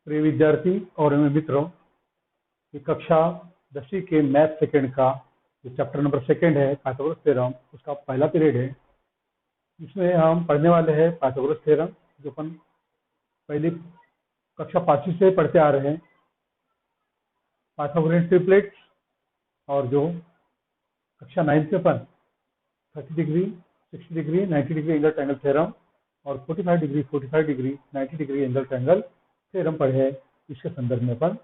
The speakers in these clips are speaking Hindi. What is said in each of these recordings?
प्रिय विद्यार्थी और मेरे मित्रों, ये कक्षा 10वीं के मैथ सेकंड का जो चैप्टर नंबर सेकंड है पाइथागोरस थ्योरम, उसका पहला पीरियड है। इसमें हम पढ़ने वाले हैं पाइथागोरस थ्योरम, जो अपन पहली कक्षा 5वीं से पढ़ते आ रहे हैं। पाइथागोरियन ट्रिपलेट्स, और जो कक्षा 9 से अपन 30 degree, 60 degree, 90 degree angle triangle theorem और 45 degree, 45 degree, 90 degree angle triangle theorem पढ़े हैं। इसके संदर्भ में अपन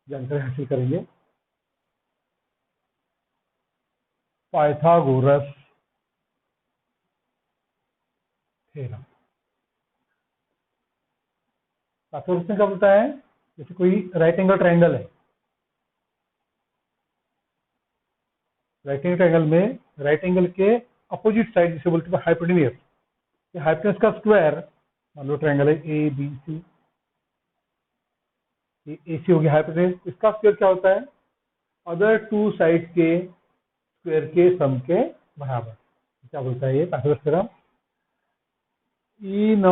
जानकारी हासिल करेंगे। पाइथागोरस थ्योरम, पाइथागोरस में क्या बोलता है? जैसे कोई राइट एंगल ट्रायंगल है, राइट एंगल ट्रायंगल में राइट एंगल के अपोजिट साइड जिसे बोलते हैं हाइपोटेन्यूज, हाइपोटेन्यूज का स्क्वायर, मान लो ट्रायंगल है ए बी सी, ए सी हो गया हाइपोटेन्यूज, इसका स्क्वायर क्या होता है? अदर टू साइड के स्क्वायर के सम के बराबर। क्या बोलता है ये Pythagoras theorem? In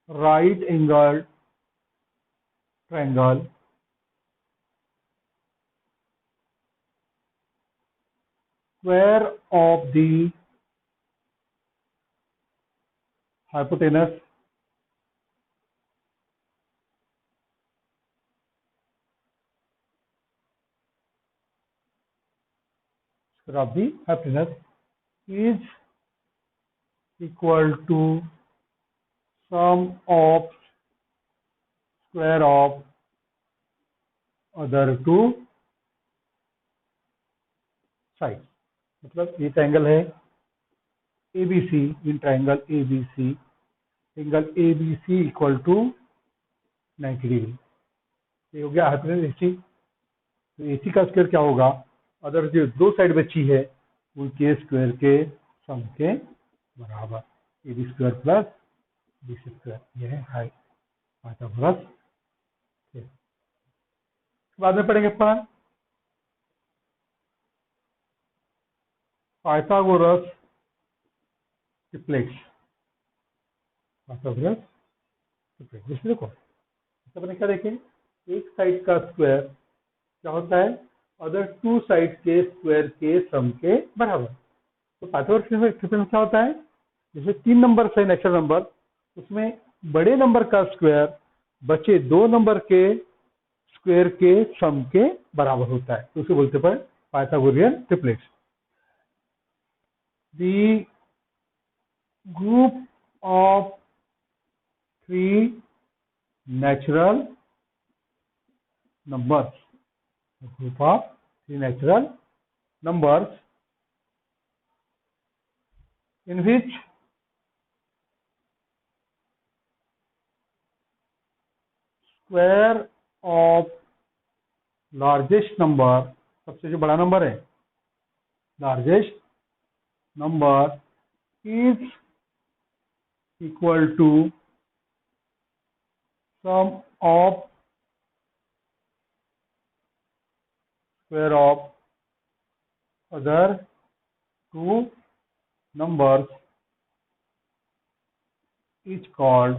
right angle triangle square of the hypotenuse is equal to sum of square of other two sides। मतलब ये ट्रायंगल है ABC, in triangle ABC, angle ABC equal to 90 degree. ये हो गया हाइपोटेन्यूज AC। तो AC का स्क्वायर क्या होगा? अदर जो दो साइड बची है उनके स्क्वायर के सम के बराबर। AB square plus BC square, यह है पाइथागोरस। बाद में पढ़ेंगे अपन पाइथागोरस ट्रिपलेट्स। पाइथागोरस ट्रिपलेट्स जैसे देखो, अपने क्या देखें, एक साइड का स्क्वायर क्या होता है? अदर टू साइड के स्क्वायर के सम के बराबर। तो पाइथागोरस ट्रिपलेट्स क्या होता है? जैसे 3 नंबर है नेचुरल नंबर, उसमें बड़े नंबर का स्क्वायर बचे दो नंबर के स्क्वायर के सम के बराबर होता है, तो उसे बोलते हैं Pythagorean triplets. The group of three natural numbers, group of three natural numbers in which square of largest number, सबसे जो बड़ा नंबर है, largest number is equal to sum of square of other two numbers is called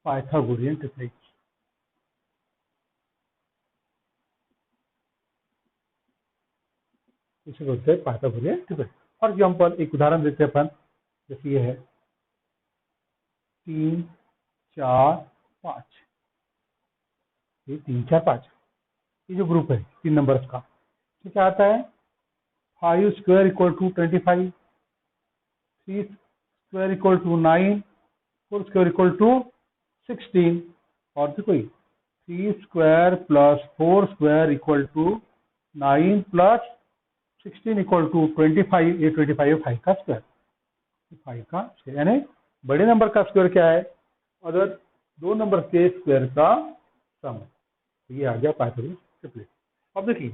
Pythagorean triplets। इसे बोलते हैं पाइथागोरियन ट्रिपलेट। फॉर एग्जाम्पल एक उदाहरण देते हैं अपन, जैसे ये है 3 4 5, ये 3 4 5, ये जो ग्रुप है 3 नंबर्स का, तो क्या आता है? 5 square equal to 25, 3 square equal to 9, 4 square equal to 16, और देखो 3 square plus 4 square equal to 9 plus 16 equal to 25। ये 25 5 का स्क्वायर, 5 का स्क्वायर, यानी बड़े नंबर का स्क्वायर क्या है? अगर दो नंबर के स्क्वायर का सम। तो ये आ गया पाइथागोरस ट्रिपलेट। अब देखिए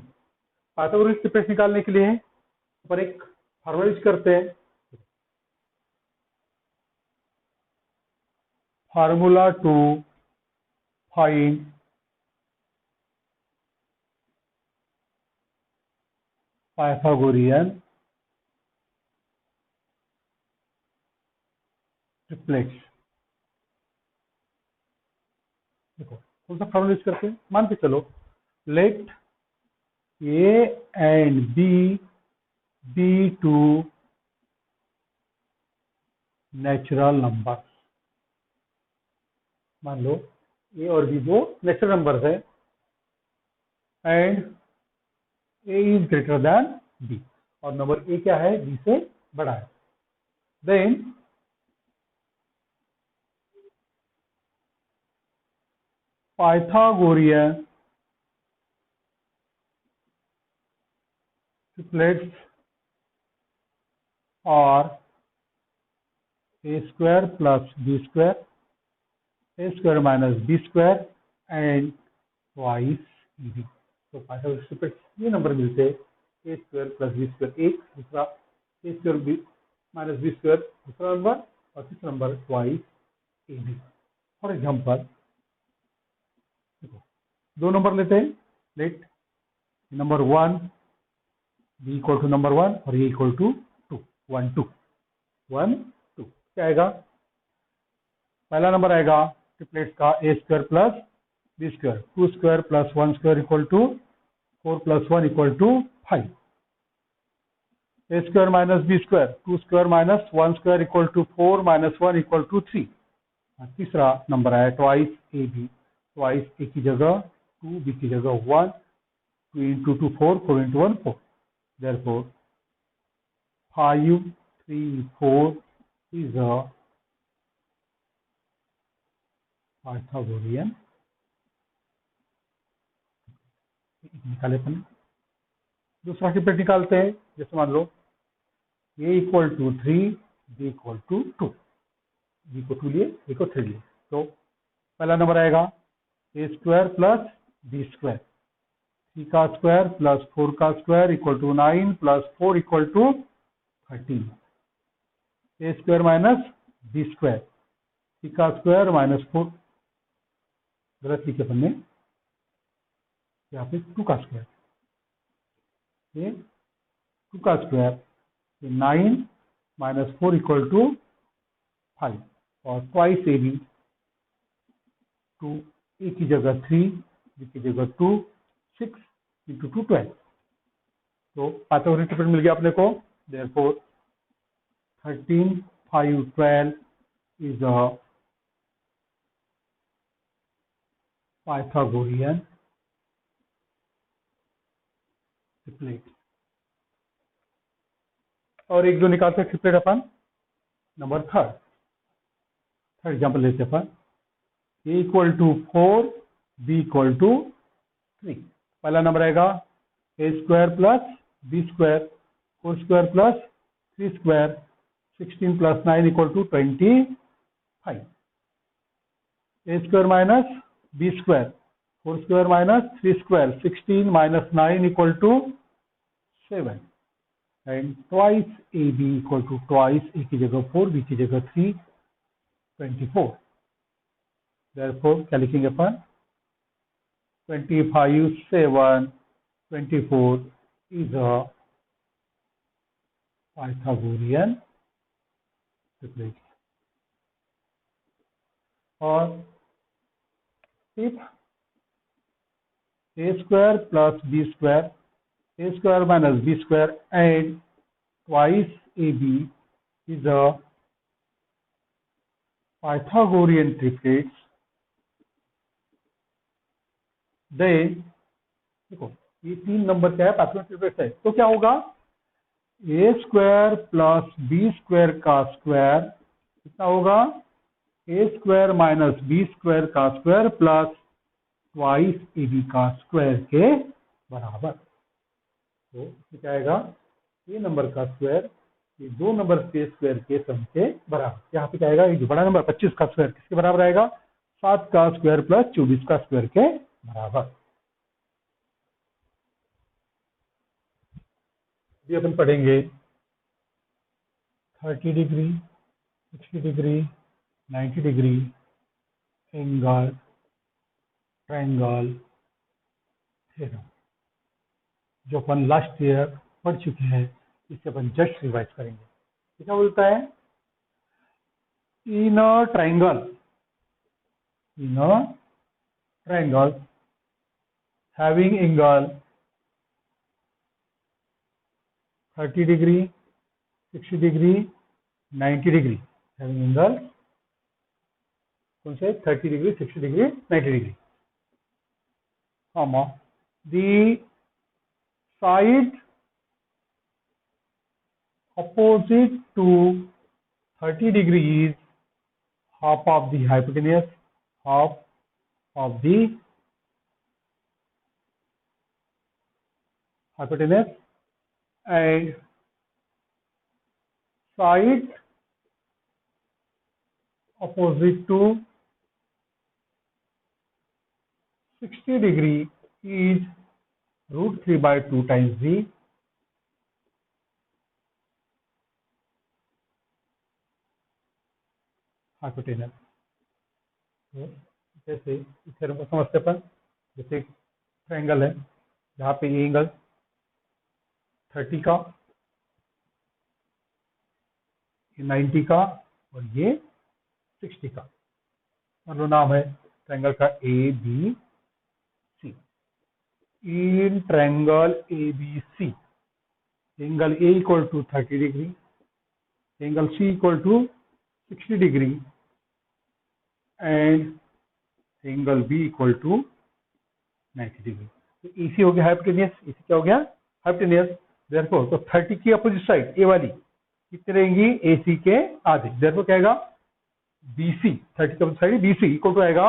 पाइथागोरस ट्रिपलेट निकालने के लिए अपन एक फार्मूला यूज करते हैं, formula to find Pythagorean triplets. कौन सा फॉर्मूला यूज करते हैं, मान के चलो let A and B two natural number. मान लो ए और बी दो नेचुरल नंबर्स है and A is greater than B, और नंबर ए क्या है, बी से बड़ा है। देन पाइथागोरियन ट्रिपलेट्स और a square plus B square, a square minus B square and twice b. तो पाइथागोरस ट्रिपलेट्स ये नंबर मिलते हैं, a square plus B square एक, दूसरा a square b minus B square दूसरा नंबर, और तीसरा number twice A b. For example दो नंबर लेते हैं, let number 1 b equal to number 1 और ये इक्वल टू 2, 1 2 1 2। क्या आएगा, पहला नंबर आएगा ट्रिपलेट्स का a square plus B square, 2 square plus 1 square equal to 4 plus 1 equal to 5। A square minus B square, 2 square minus 1 square equal to 4 minus 1 equal to 3। तीसरा नंबर आया twice A b, twice a की जगह 2, बी की जगह 1, 2 into 2 4, 4 into 1 4। Therefore 5 3 4 is a Pythagorean। निकाले अपन, दूसरा ट्रिपलेट निकालते हैं। जैसे मान लो a equal to 3, b equal to 2, b को 2 लिए, ए को 3 लिए। तो पहला नंबर आएगा ए स्क्वायर प्लस बी स्क्वायर, 3 का स्क्वायर प्लस 4 का square equal to 9 plus 4 equal to 13। A square minus B square, 3 का स्क्वायर माइनस 4, गलत लिखे अपन ने, यहाँ पे 2 का स्क्वायर, ये 2 का स्क्वायर 9 माइनस 4 इक्वल टू 5, और ट्वाइस ए बी, 2 ए की जगह 3, बी की जगह 2, 6 इंटू 2 12। तो पाइथागोरस ट्रिपलेट मिल गया अपने को। Therefore 13 5 12 is a Pythagorean triplet. और एक जो निकालते हैं ट्रिपलेट अपन, नंबर थर्ड एग्जाम्पल लेते अपन, a equal to 4, b equal to 3। पहला नंबर आएगा ए square plus B square, 4 square plus 3 square, 16 plus 9 equal to 25। A square minus B square, 4 square minus 3 square, 16 minus 9 equal to 7, and twice A b equal to twice a की जगह 4, बी की जगह 3, 24। Therefore क्या लिखेंगे अपन, 25 7 24 is a Pythagorean triplet। और if a square plus b square, a square minus b square and twice ab is a Pythagorean triplet, then देखो ये 3 नंबर क्या है, पाइथागोरियन ट्रिपलेट है। तो क्या होगा, A square plus B square का स्क्वायर कितना होगा, A square minus B square का square plus twice A B का स्क्वायर के बराबर। तो क्या आएगा, ए नंबर का स्क्वायर ये 2 नंबर के स्क्वायर के सम के बराबर। यहाँ पे क्या आएगा, ये जो बड़ा नंबर 25 का स्क्वायर किसके बराबर आएगा, 7 का स्क्वायर प्लस 24 का स्क्वायर के बराबर। ये अपन पढ़ेंगे 30 degree, 60 degree, 90 degree angle triangle theorem, जो अपन लास्ट ईयर पढ़ चुके हैं, इसे अपन जस्ट रिवाइज करेंगे। क्या बोलता है, in a triangle triangles having angle 30 degree, 60 degree, 90 degree, having angle कौन से 30 degree, 60 degree, 90 degree, comma the side opposite to 30 degree is half of the hypotenuse, half of the hypotenuse, and side opposite to 60 degree is root 3 by 2 times the hypotenuse. तो जैसे इस थ्योरम को समझते अपन, जैसे ट्रायंगल है जहाँ पे ये एंगल 30 का, ये 90 का और ये 60 का, मतलब नाम है ट्रायंगल का A B C. In triangle A B C angle A equal to 30 degree, angle C equal to 60 degree and angle B equal to 90 degree. तो इसी हो गया हाइपोटेनियस, इसी क्या हो गया हाइपोटेनियस. देयरफॉर तो 30 की अपोजिट साइड ए वाली कितनी रहेंगी, ए सी के आधे. देयरफॉर क्या आएगा, बी सी, 30 की opposite side b C equal to आएगा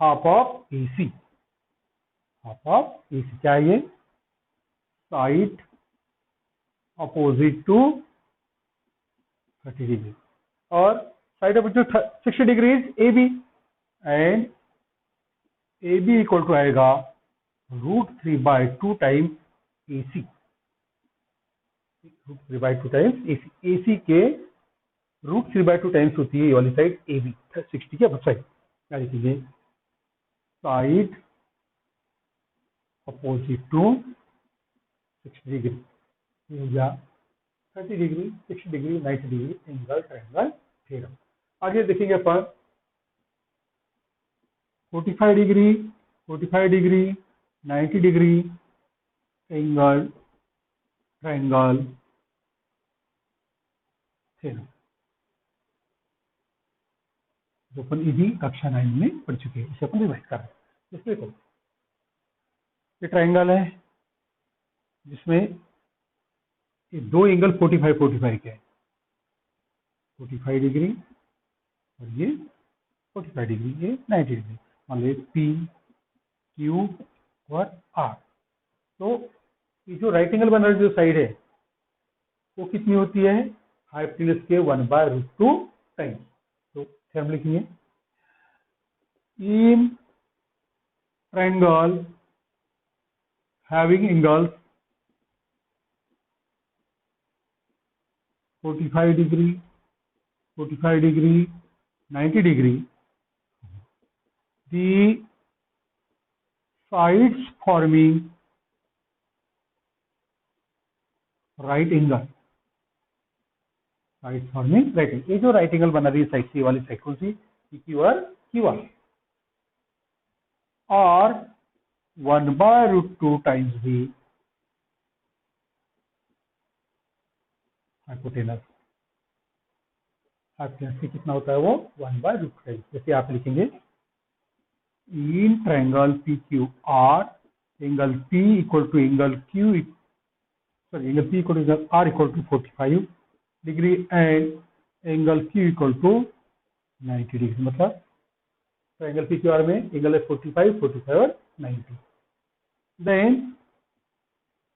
half of a c. Half of a c क्या है, ये साइड अपोजिट टू 30 डिग्री और side opposite to 60 degree a b, and a b equal to आएगा root 3 by 2 time a c. Root 3 by 2 times a c. A c के रूट 3 बाई 2 टाइम्स होती है ये वाली साइड ए बी 60 की अपोजिट साइड. क्या लिखेंगे, साइड अपोजिट टू 60 डिग्री, ये हो गया 30 degree, 60 degree, 90 degree angle triangle theorem. आगे देखेंगे अपन 45 degree, 45 degree, 90 degree angle triangle theorem, जो अपन इसी कक्षा 9 में पढ़ चुके हैं. इसे अपन रिवाइज कर रहे हैं. इसमें देखो ये ट्रायंगल है जिसमें ये दो एंगल 45 के हैं, 45 डिग्री और ये 45 डिग्री, ये 90 डिग्री. मान लो पी क्यू और आर. तो ये जो राइट एंगल बना जो साइड है वो कितनी होती है, हाइपोटेन्यूज के 1/√2 टाइम्स. तो हम लिखेंगे in triangle having angles 45 degree, 45 degree, 90 degree, the sides forming right angle, side forming right angle. ये जो राइट एंगल बना रही है साइड सी वाली साइड कौन सी, क्यू आर, क्यू आर, और 1/√2 टाइम्स दी हाइपोटेनस. हाइपोटेनस कितना होता है वो 1/√2 टाइम्स. जैसे आप लिखेंगे in triangle P Q R angle P equal to angle Q, sorry angle P equal to angle R equal to 45 degree and angle Q equal to 90 degree. मतलब ट्रायंगल पी क्यू आर में एंगल है 45, 45 और 90. देन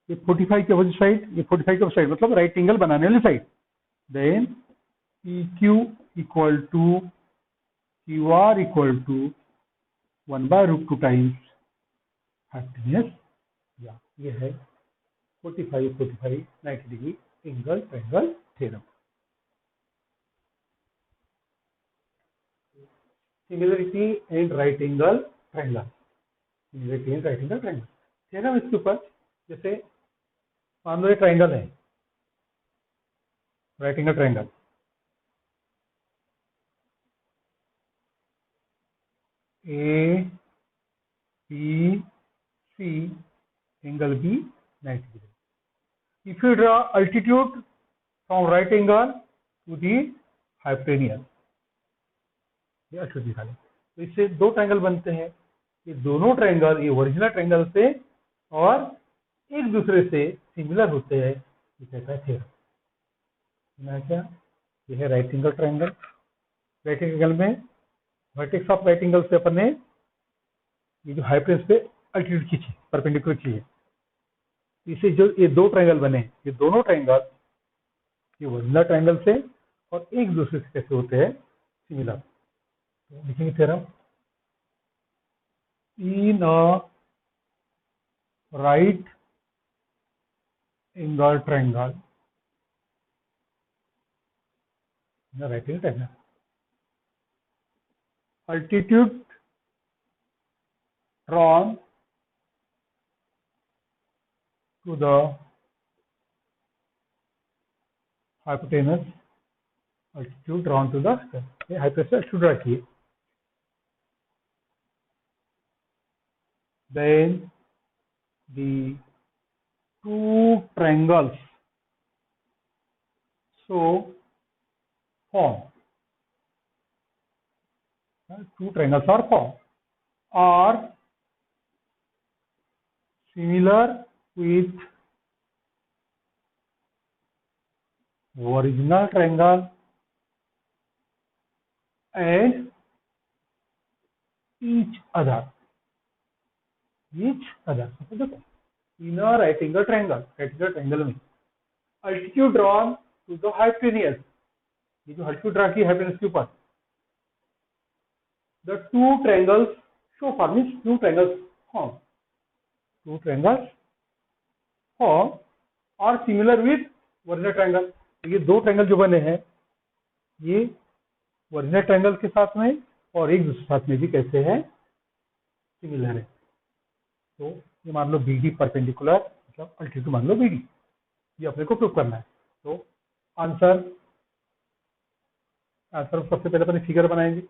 ये 45 के अपोजिट साइड, ये 45 के साइड मतलब राइट एंगल बनाने वाली side. Then P Q equal to Q R equal to 1/√2 times hypotenuse. या ये है 45, 45, 90 degree angle triangle theorem. Similarity and right angle triangle, similarity and right angle triangle theorem. इसके ऊपर जैसे मान लो ये ट्रायंगल है, right angle triangle, A B C angle B 90 degree. If you draw altitude from right angle to the hypotenuse, ये अल्टीट्यूड निकालें। तो इससे दो ट्रायंगल बनते हैं। ये दोनों ट्रायंगल ये ओरिजिनल ट्रायंगल से और एक दूसरे से सिमिलर होते हैं, ये कहता है थ्योरम। क्या ये है right angle triangle. Right angle में वर्टेक्स ऑफ राइट एंगल से अपन ने ये जो हाइपोटेन्यूज पे अल्टीट्यूड खींची, परपेंडिकुलर खींची है। इसे जो ये दो ट्रायंगल बने, ये दोनों ट्रायंगल ये ओरिजिनल ट्रायंगल से और एक दूसरे से कैसे होते हैं, सिमिलर। तो लिखेंगे theorem, in a right angle triangle, right angle triangle, altitude drawn to the hypotenuse, altitude drawn to the hypotenuse altitude रखिए। Then the two triangles so form, two triangles are formed, are similar with original triangle and each other, देखो in a right angle triangle में altitude drawn to the hypotenuse, ये जो अल्टीट्यूड ड्रा की हाइपोटेनियस के ऊपर, the two triangles so far means two triangles form are similar with original triangle। ये दो ट्रायंगल जो बने हैं ये ओरिजिनल ट्रायंगल के साथ में और एक दूसरे साथ में भी कैसे है, सिमिलर है। तो ये मान लो बी डी परपेंडिकुलर, मतलब अल्टीट्यूड मान लो बी डी, ये अपने को प्रूव करना है। तो आंसर सबसे पहले अपने फिगर बनाएंगे,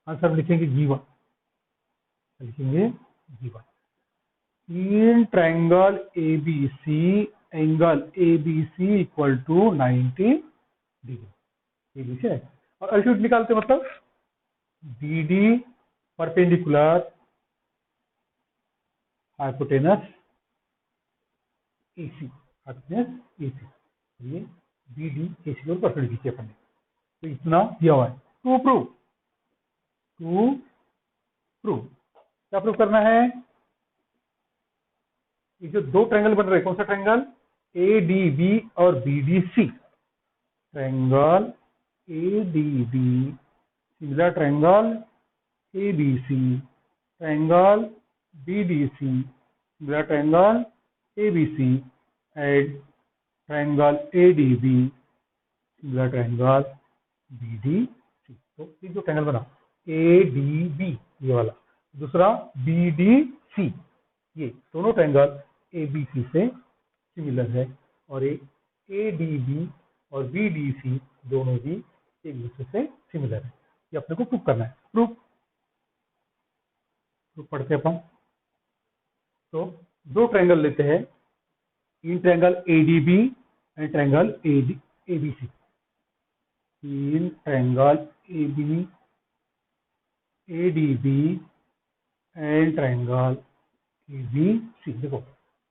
आंसर लिखेंगे G1, in triangle ABC angle ABC equal to 90 degree, ABC है। और अल्टीट्यूड निकालते मतलब BD परपेंडिकुलर हाइपोटेनस AC, ये BD AC और परपेंडिकुलर खींचे अपन ने, तो इतना दिया हुआ है। टू प्रूव क्या प्रूव करना है, ये जो दो ट्रायंगल बन रहे, कौन सा ट्रायंगल, ADB और BDC, triangle ADB similar triangle ABC, triangle BDC similar triangle ABC and triangle ADB similar triangle BDC। तो ये जो ट्रायंगल बना ADB ये वाला, दूसरा BDC, ये दोनों ट्रायंगल ABC से सिमिलर है और ये ADB और BDC दोनों भी एक दूसरे से सिमिलर है। ये अपने को प्रूव करना है। प्रूफ पढ़ते अपन। तो दो ट्रायंगल लेते हैं, in triangle ADB and triangle ABC, in triangle ADB and triangle ABC। देखो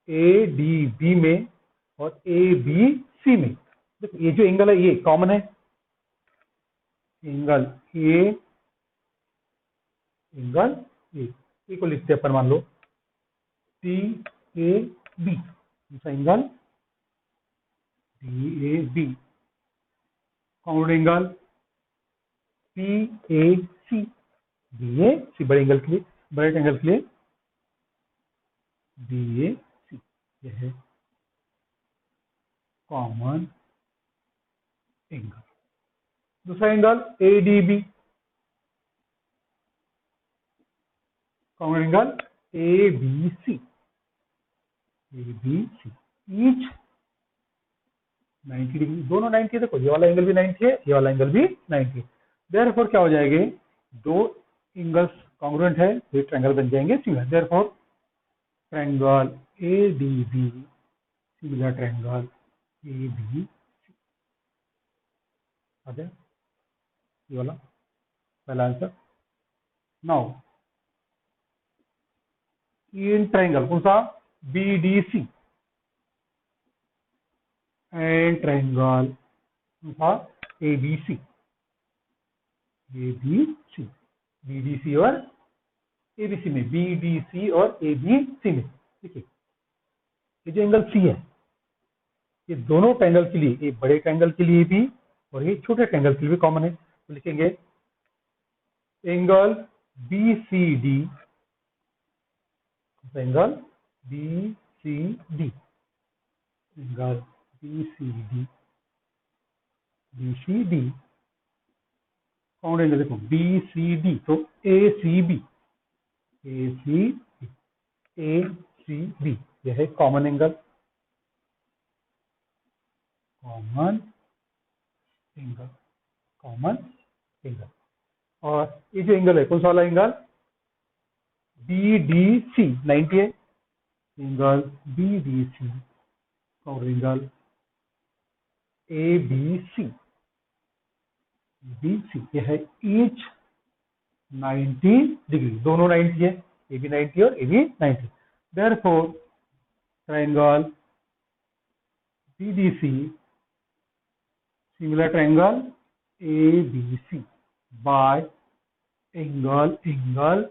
ADB में और ABC में, देखो ये जो एंगल है ये कॉमन है, एंगल ए को लिखते हैं अपन, मान लो DAB, दूसरा angle DAB, common angle BAC, बड़े एंगल के लिए, बड़े एंगल के लिए BAC, यह है कॉमन एंगल। दूसरा angle ADB, common angle ABC, each 90 degree, दोनों 90 है। देखो ये वाला एंगल भी 90 है, ये वाला एंगल भी 90 है। देयरफॉर क्या हो जाएंगे, दो एंगल्स कॉन्ग्रुएंट है तो ये ट्रायंगल बन जाएंगे similar. Therefore triangle ADB similar triangle AB आ गया ये वाला पहला आंसर। नाउ इन ट्रायंगल कौन सा BDC एंड ट्रायंगल कौन सा ABC BDC और ABC में BDC और ABC में ठीक है। ये जो एंगल C है ये दोनों ट्रायंगल के लिए, ये बड़े ट्रायंगल के लिए भी और ये छोटे ट्रायंगल के लिए भी कॉमन है। तो लिखेंगे angle BCD, angle BCD, angle BCD कौन एंगल देखो BCD तो ACB यह है कॉमन एंगल, कॉमन एंगल। और ये जो एंगल है कौन सा वाला एंगल BDC 90 है, एंगल BDC और एंगल ABC यह है ईच 90 डिग्री, दोनों 90 है, AB 90 और AB 90। Therefore triangle BDC similar triangle ABC by angle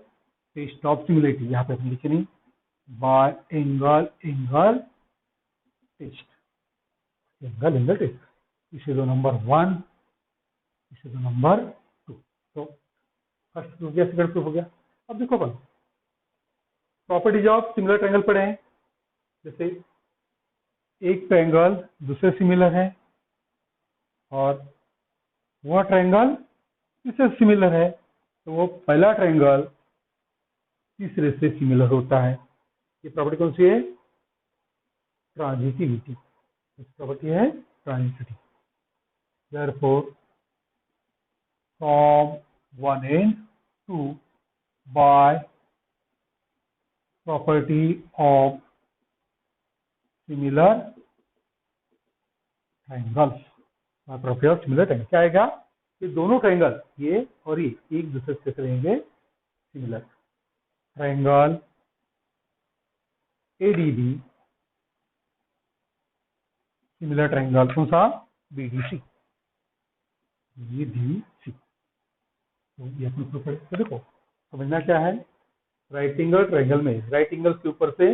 test of similarity, यहाँ पे हम लिखे नहीं, by angle test, angle test. इसे दो नंबर 1, इसे दो नंबर 2। तो फर्स्ट प्रूफ हो गया, सेकंड प्रूफ हो गया। अब देखो अपन प्रॉपर्टीज ऑफ सिमिलर ट्रायंगल पढ़े हैं। जैसे एक ट्रायंगल दूसरे सिमिलर है और वह ट्रायंगल तीसरे सिमिलर है तो वो पहला ट्रायंगल तीसरे से सिमिलर होता है। ये प्रॉपर्टी कौन सी है ट्रांजिटिविटी, प्रॉपर्टी है transitivity. Therefore from 1 and 2 by property of similar triangles, property of similar triangle क्या आएगा, ये दोनों ट्रायंगल ये और ये एक दूसरे से कैसे रहेंगे similar. Triangle ADB similar triangle कौन सा BDC तो ये अपनी प्रॉपर्टी। तो देखो समझना क्या है, राइट एंगल ट्रायंगल में राइट एंगल के ऊपर से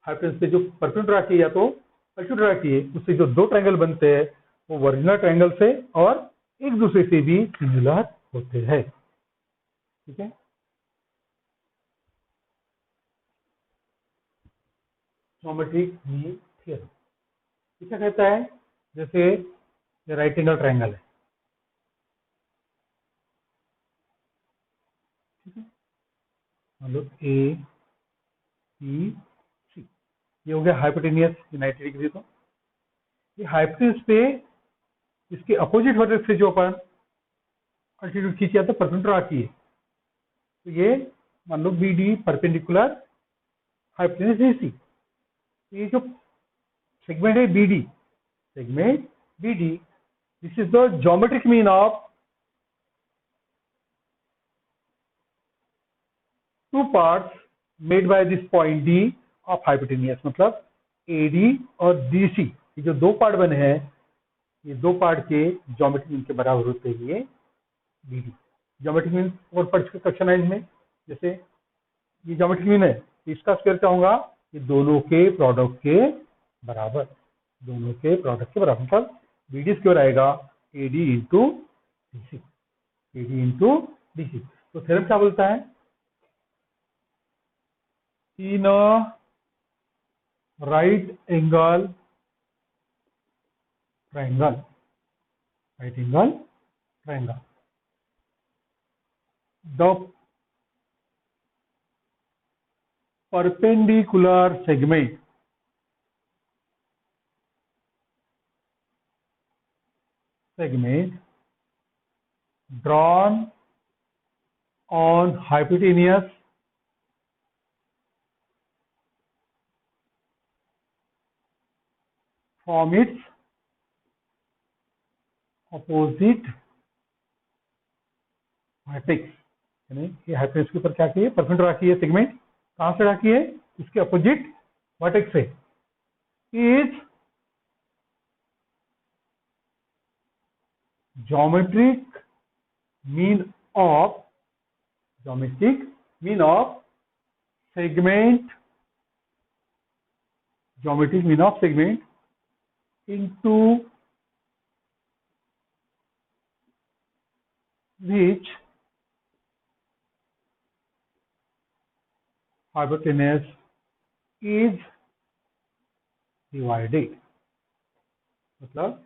हाइपोटेनस पे जो परपेंडिकुलर आती है या तो अल्टीट्यूड आती है, उससे जो दो ट्रायंगल बनते हैं वो ओरिजिनल ट्रायंगल से और एक दूसरे से भी सिमिलर होते हैं। ठीक है, ज्योमेट्रिक मीन थ्योरम क्या कहता है, जैसे ये राइट एंगल ट्रायंगल है, ठीक है, मतलब ABC ये हो गया हाइपोटेनियस 90 डिग्री। तो ये हाइपोटेनस पे इसके अपोजिट वर्टेक्स से जो अपन अल्टीट्यूड खींचे जाता है परपेंडिकुलर आती है, तो ये मान लो BD परपेंडिकुलर हाइपोटेनस AC। ये जो सेगमेंट है segment BD, this is the geometric mean of two parts made by this point D of hypotenuse, मतलब AD और DC ये जो दो पार्ट बने हैं ये दो पार्ट के ज्योमेट्रिक मीन के बराबर होते हैं ये BD। ज्योमेट्रिक मीन और पढ़ चुके कक्षा 9 में, जैसे ये ज्योमेट्रिक मीन है इसका स्क्वायर क्या होगा, ये दोनों के प्रोडक्ट के बराबर, दोनों के प्रोडक्ट के बराबर, मतलब BD स्क्वायर आएगा AD इंटू DC। तो थ्योरम क्या बोलता है, in right angle triangle the perpendicular segment drawn on hypotenuse from its opposite vertex। यानी ये हाइपोटेन्यूज के ऊपर क्या किए, परपेंडिकुलर रखी है सेगमेंट, कहां से रखी है, इसके अपोजिट वर्टेक्स से, is geometric mean of segment into which hypotenuse is divided। मतलब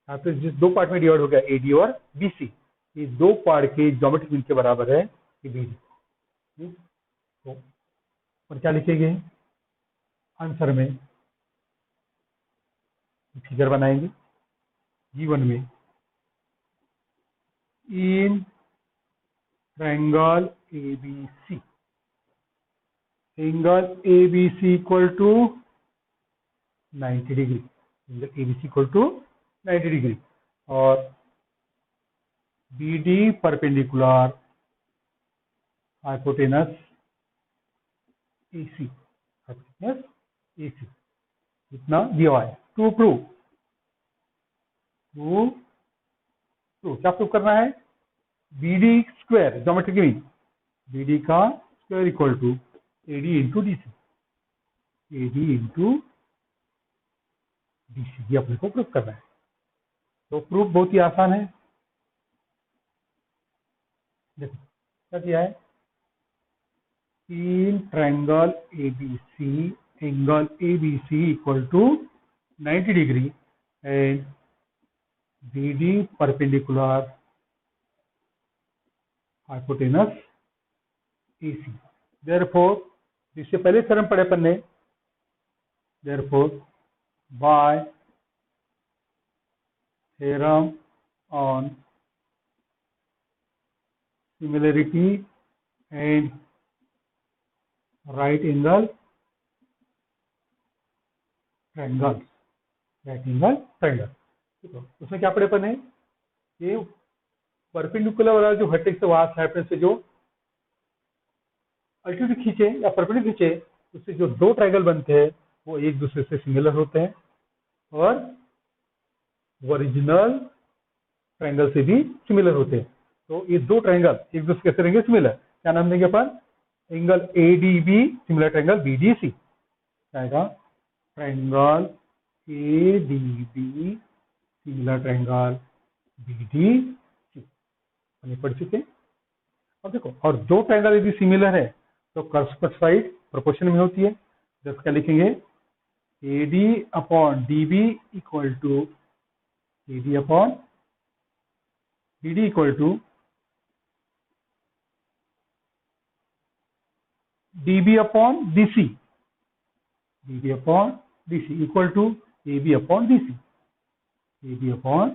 यहाँ पे जिस दो पार्ट में डिवाइड हो गया एडी और बीसी, ये दो पार्ट के ज्योमेट्रिक मीन के बराबर है ये बीडी। तो और क्या लिखेंगे आंसर में, फिगर बनाएंगे जीवन में, in triangle ABC, angle ABC equal to 90 degree, angle ABC equal to 90 degree, और बीडी परपेंडिकुलर हाइपोटेनस एसी, इतना दिया हुआ है। टू प्रूव क्या प्रूव करना है, BD square geometric mean, BD का square equal to AD into DC, AD into DC, ये अपने को प्रूव करना है। तो प्रूफ बहुत ही आसान है, देखो क्या दिया है, in triangle ABC, angle ABC equal to 90 degree and BD perpendicular hypotenuse AC. Therefore, जिससे पहले थ्योरम पढ़े अपन ने, therefore by theorem on similarity and right angle triangle, उसमें क्या पढ़े अपन है, ये परपेंडिकुलर वाला जो वर्टेक्स से वहां हाइपोटेनस से जो अल्टीट्यूड खींचे या परपेंडिकुलर खींचे, उससे जो दो ट्रायंगल बनते हैं वो एक दूसरे से सिमिलर होते हैं, और ओरिजिनल ट्रायंगल से भी सिमिलर होते हैं। तो ये दो ट्रायंगल एक दूसरे कैसे रहेंगे, सिमिलर। क्या नाम देंगे अपन, angle ADB similar triangle BDC, आएगा triangle ADB similar triangle BDC, हमने पढ़ चुके हैं। अब देखो, और दो ट्रायंगल यदि सिमिलर है तो कर्स्पर साइड प्रोपोर्शन में होती है। जब क्या लिखेंगे, AD upon DB equal to AD upon BD equal to DB upon DC, DB upon DC equal to AB upon DC, AB upon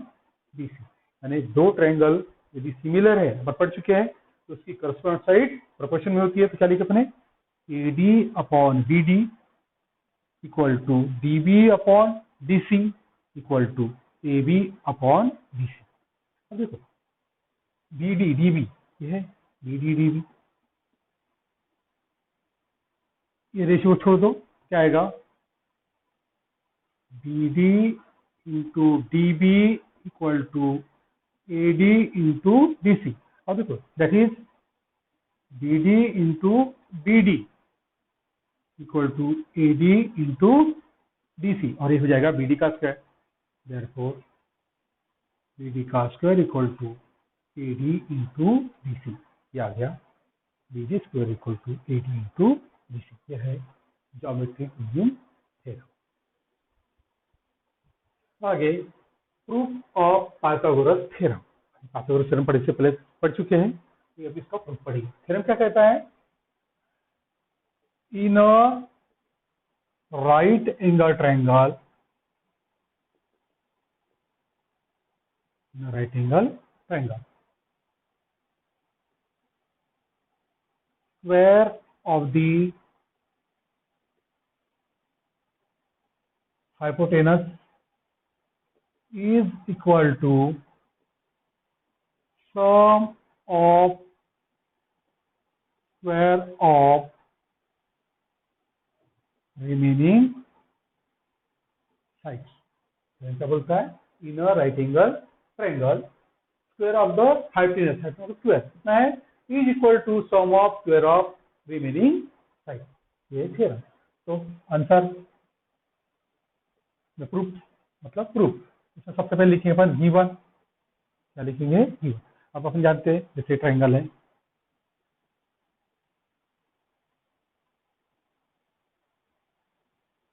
DC. यानी दो ट्रायंगल यदि सिमिलर है, अपन पढ़ चुके हैं, तो उसकी करस्पॉन्डिंग साइड प्रोपोर्शन में होती है। तो क्या लिखे अपने, AD upon BD equal to DB upon DC equal to AB upon DC. अब देखो बीडी डीबी, ये है बीडी डीबी, ये रेशियो छोड़ दो, क्या आएगा, BD into DB equal to AD into DC. अब देखो that is BD into BD equal to AD into DC, और ये हो जाएगा बीडी का स्क्वायर। देयरफॉर बीडी का square equal to AD into DC, ये आ गया BD square equal to AD into DC. यह है ज्योमेट्रिक मीन थ्योरम। आगे proof of Pythagoras theorem. Pythagoras theorem पढ़े से पहले पढ़ चुके हैं, तो अभी इसका प्रूफ पढ़िए। थ्योरम क्या कहता है, in a right angle triangle, right angle triangle square of the hypotenuse is equal to sum of square of remaining sides. क्या बोलता है? In a right angle triangle square of the hypotenuse square कितना है? Is equal to sum of square of remaining side. ये थ्योरम. तो आंसर प्रूफ मतलब प्रूफ. इसमें सबसे पहले लिखेंगे अपन गिवन. क्या लिखेंगे? गिवन. अब अपन जानते हैं जैसे ट्रायंगल है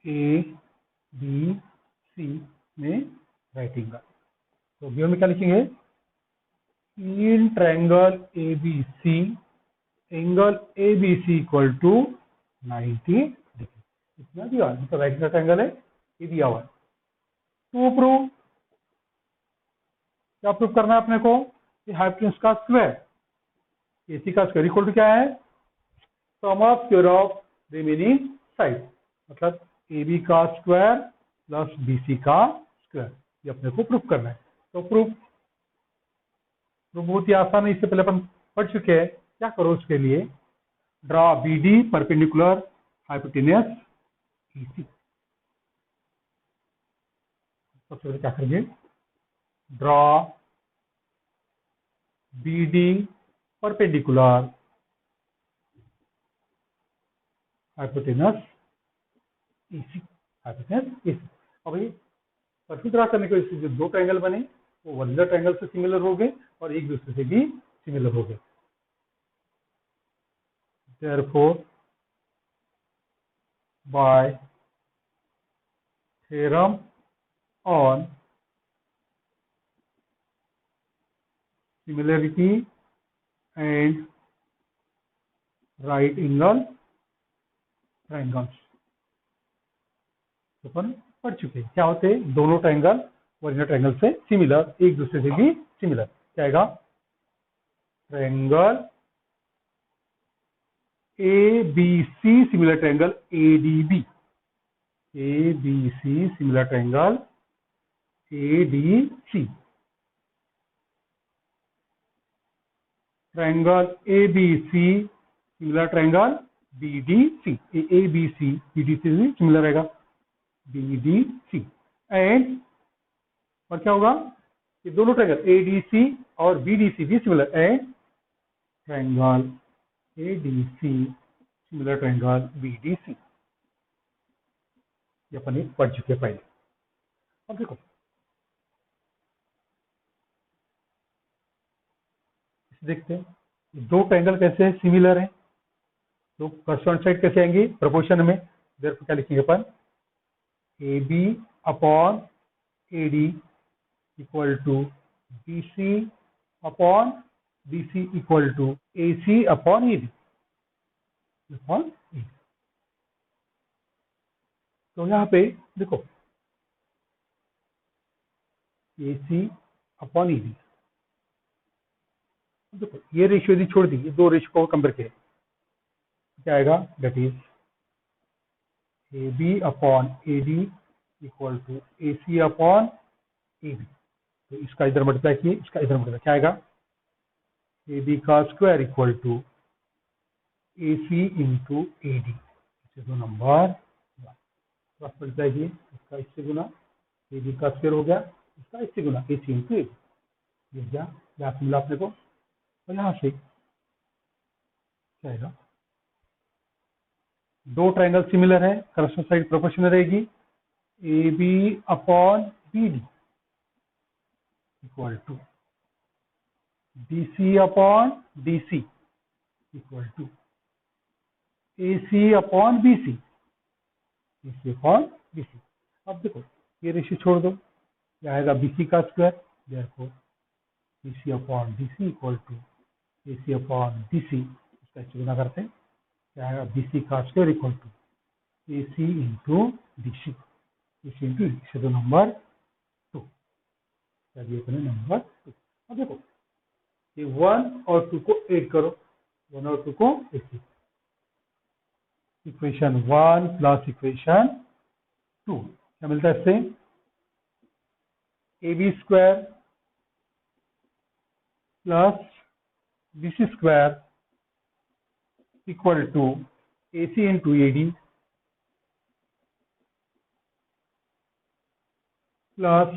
ए बी सी में राइट एंगल. तो गिवन में क्या लिखेंगे? In triangle A B C angle A B C equal to 90 degree. इतना दिया मतलब राइट एंगल ट्रायंगल है, ये दिया हुआ है. To prove. क्या प्रूव करना है अपने को? हाइपोटेनस का स्क्वायर एसी का स्क्वायर इक्वल टू क्या है? Sum of square of remaining side. मतलब ए बी का स्क्वायर प्लस बी सी का स्क्वायर. ये अपने को प्रूव करना है. तो प्रूफ बहुत ही आसान है. इससे पहले अपन पढ़ चुके हैं. क्या करो उसके लिए? Draw B D perpendicular hypotenuse EC. सबसे पहले क्या करेंगे? Draw B D perpendicular hypotenuse EC. Hypotenuse EC. अब ये परफेक्ट ड्रॉ करने के जो दो ट्रायंगल बने वो वर्टिकल ट्रायंगल से सिमिलर हो गए और एक दूसरे से भी सिमिलर हो गए. Therefore, by theorem on similarity and right angle triangles अपन पढ़ चुके हैं. क्या होते हैं? दोनों ट्रायंगल वर्टिकल ट्रायंगल से सिमिलर, एक दूसरे से भी सिमिलर. क्या आएगा? Triangle A B C similar triangle A D B. A B C similar triangle A D C. Triangle A B C similar triangle B D C. A B C B D C similar रहेगा बी डी सी. एंड और क्या होगा? ये दोनों ट्रायंगल ए डी सी और बी डी सी भी similar. And triangle A D C similar triangle B D C. ये अपन पढ़ चुके हैं पहले. अब देखो देखते हैं दो ट्रायंगल कैसे सिमिलर है. तो करस्पॉन्डिंग साइड कैसे आएंगे? प्रोपोर्शन में. देयरफॉर क्या लिखेंगे अपन? A B upon A D equal to b C upon B C equal to A C upon A d upon a. तो यहाँ पे देखो ए सी अपॉन ए डी. देखो ये रेशियो यदि छोड़ दी, ये दो रेशियो को कंपेयर किया, क्या आएगा? That is A B upon A D equal to A C upon A B. तो इसका इधर मल्टीप्लाई किए, इसका इधर मल्टीप्लाई. क्या आएगा? ए बी का square equal to A C into A D. दो नंबर क्रॉस मल्टीप्लाई किए, इसका इससे गुना, ए बी का स्क्वायर हो गया, इसका इससे गुना, ए सी इंटू ए बी. ये क्या यहाँ मिला अपने को. और यहाँ से क्या आएगा? दो ट्रायंगल सिमिलर है, करस्पॉन्डिंग साइड प्रोपोर्शनल रहेगी. A B upon B D equal to D C upon D C equal to A C upon B C. A C upon B C. अब देखो ये रेशियो छोड़ दो, क्या आएगा? बी सी का square. Therefore B C upon D C equal to A C upon D C. इसका इससे गुना करते हैं, क्या आएगा? बी सी का square equal to A C into D C. A C into D C. दो नंबर 2. चलिए अपने नंबर 2. अब देखो ये 1 और 2 को ऐड करो, 1 और 2 को ऐड. इक्वेशन 1 प्लस इक्वेशन 2, क्या मिलता है इससे? AB square plus BC square equal to AC into AD plus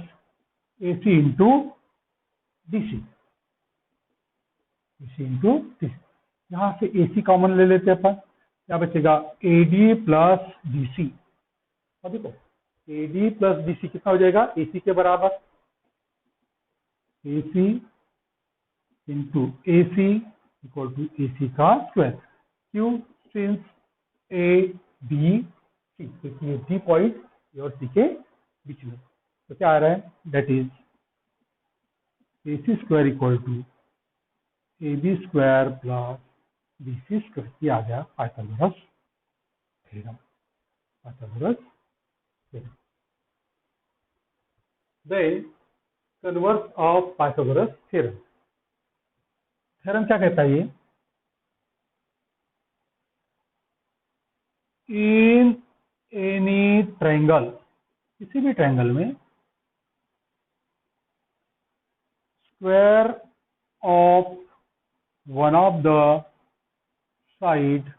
AC into DC, AC into DC। यहां से AC कॉमन ले लेते हैं अपन, क्या बचेगा? AD plus DC। और देखो AD प्लस DC कितना हो जाएगा? AC के बराबर, AC into AC equal to AC का स्क्वायर। क्यों? सिंस A B C, इसलिए D पॉइंट ए और C के बीच में, तो क्या आ रहा है? That is AC square equal to AB square plus BC square. ये आ गया Pythagoras theorem, Pythagoras theorem. Then converse of Pythagoras theorem. Theorem क्या कहता है? ये इन एनी ट्रायंगल, किसी भी ट्रायंगल में square of one of the side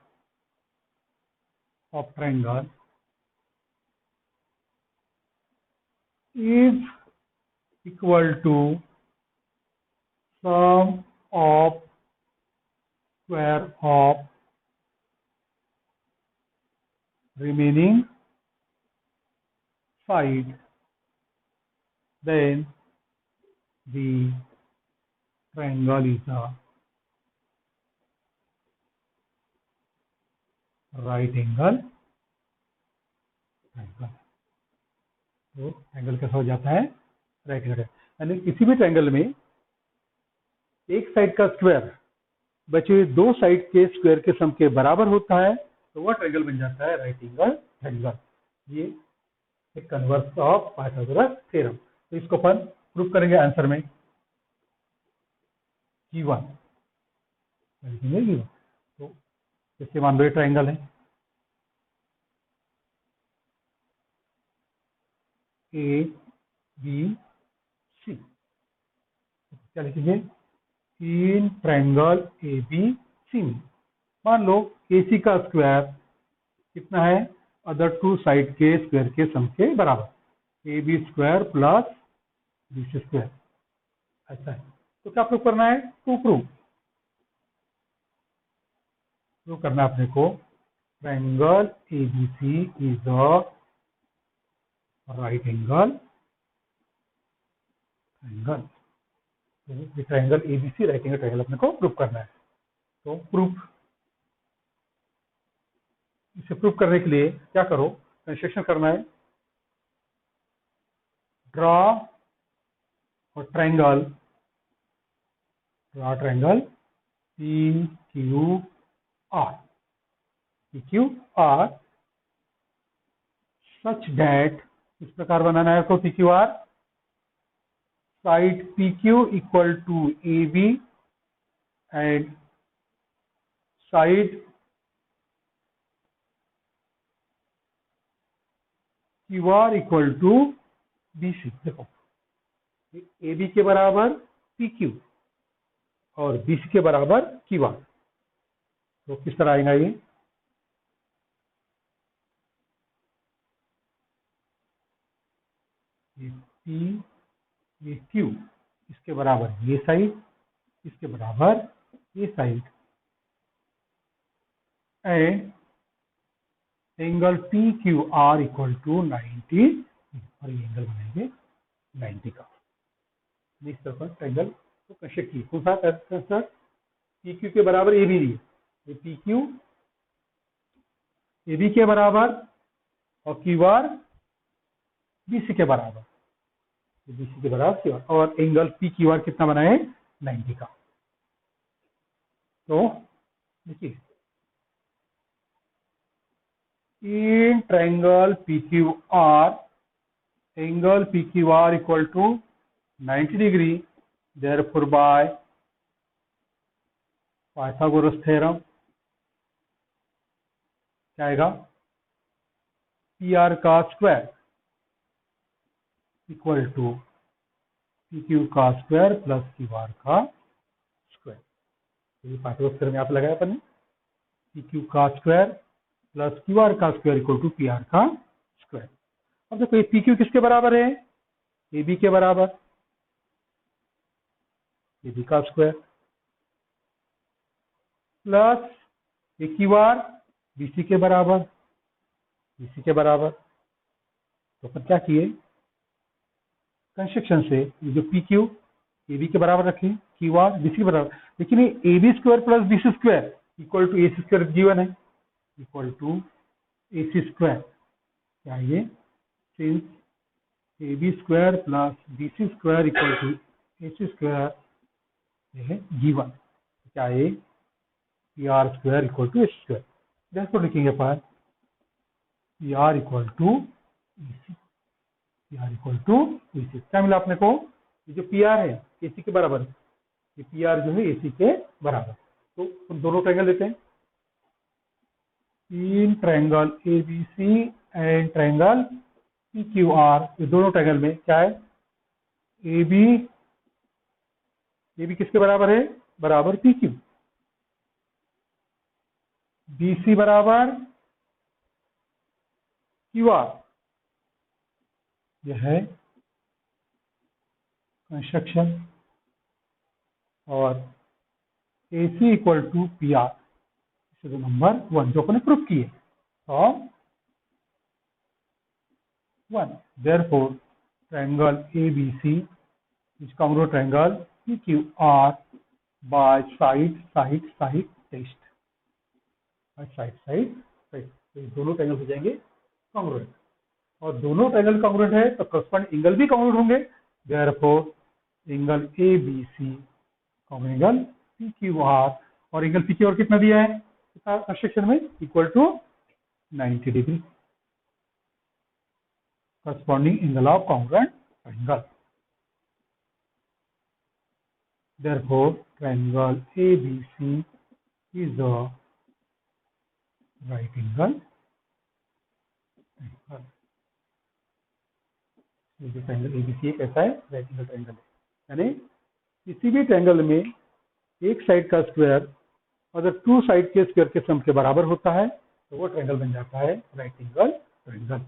of triangle is equal to sum of square of remaining side, then the triangle is a right angle triangle। तो एंगल कैसा हो जाता है? Right angle. यानी किसी भी ट्रायंगल में एक साइड का स्क्वायर बचे हुए दो साइड के स्क्वायर के सम के बराबर होता है, तो वह ट्रायंगल बन जाता है राइट एंगल ट्रायंगल। ये कन्वर्स ऑफ पाइथागोरस थ्योरम। तो इसको अपन प्रूव करेंगे आंसर में। G1 तो जैसे मान लो ये ट्रायंगल है, A B C, क्या लिखेंगे? इन ट्रायंगल ए बी सी में मान लो AC का स्क्वायर कितना है? अदर टू साइड के स्क्वायर के सम के बराबर, AB square plus BC square, ऐसा है। तो क्या प्रूव करना है? प्रूव करना है अपने को triangle ABC is a right angle triangle. ये triangle ABC right angle triangle अपने को प्रूव करना है। तो प्रूफ, इसे प्रूव करने के लिए क्या करो? कंस्ट्रक्शन करना है। ड्रॉ और ट्रायंगल PQR सच दैट, इस प्रकार बनाना है आपको PQR, side PQ equal to AB and side QR equal to BC। देखो AB के बराबर PQ और BC के बराबर QR, तो किस तरह आएगा ये? P ये Q, इसके बराबर ये साइड, इसके बराबर ये side, and angle PQR equal to 90, और ये एंगल बनाएंगे 90 का। इस तरह पर ट्रायंगल को कंस्ट्रक्ट किए। कौन सा सर? PQ के बराबर AB लिए, ये PQ AB के बराबर और QR BC के बराबर, BC के बराबर QR, और एंगल PQR कितना बनाए? 90 का। तो देखिए in triangle PQR, angle PQR equal to 90 degree, therefore by Pythagoras theorem क्या आएगा, पी आर का square equal to P Q का स्क्वायर प्लस क्यू आर का स्क्वायर। ये पाठ्योत्तर में आप लगाया अपन ने, पी क्यू का स्क्वायर प्लस क्यू आर का square equal to P R का स्क्वायर। अब देखो ये पी क्यू किसके बराबर है, ए बी के बराबर, ए बी का स्क्वायर प्लस ए क्यू आर बी सी के बराबर, बी सी के बराबर। तो अपन क्या किए, कंस्ट्रक्शन से ये जो पी क्यू ए बी के बराबर रखे, क्यू आर बी सी के बराबर, लेकिन ये a b square plus b c square equal to A c square given है, equal to A c square. क्या ये, since a b square plus b c square equal to A c square ये है गिवन, क्या ये p r square equal to A c square. जैसे लिखेंगे पर p r equal to A c, p r equal to A c. क्या मिला अपने को, ये जो पी आर है ए सी के बराबर, ये पी आर जो है ए सी के बराबर। तो दोनों ट्रायंगल लेते हैं, तीन triangle A B C and triangle P Q R, ये दोनों ट्रायंगल में क्या है, ए बी किसके बराबर है, बराबर पी क्यू, बी सी बराबर क्यू आर, यह है कंस्ट्रक्शन, और a c equal to P r, number 1 जो अपने प्रूफ किए, form 1। therefore triangle ABC is congruent triangle PQR by side test, तो दोनों ट्रायंगल हो जाएंगे कॉन्ग्रुएंट, और दोनों ट्रायंगल कॉन्ग्रुएंट है तो करस्पॉन्डिंग एंगल भी कॉन्ग्रुएंट होंगे। therefore angle ABC angle PQR, और एंगल PQR कितना दिया है सेक्शन में, equal to 90 degree, corresponding angle of congruent triangle. Therefore, triangle ABC is the right angle triangle. ये जो ट्रायंगल ABC एक ऐसा है राइट एंगल ट्रायंगल है, यानी किसी भी ट्रायंगल में एक साइड का स्क्वायर अगर टू साइड के स्क्वायर के सम के बराबर होता है तो वो ट्रायंगल बन जाता है राइट एंगल ट्रायंगल।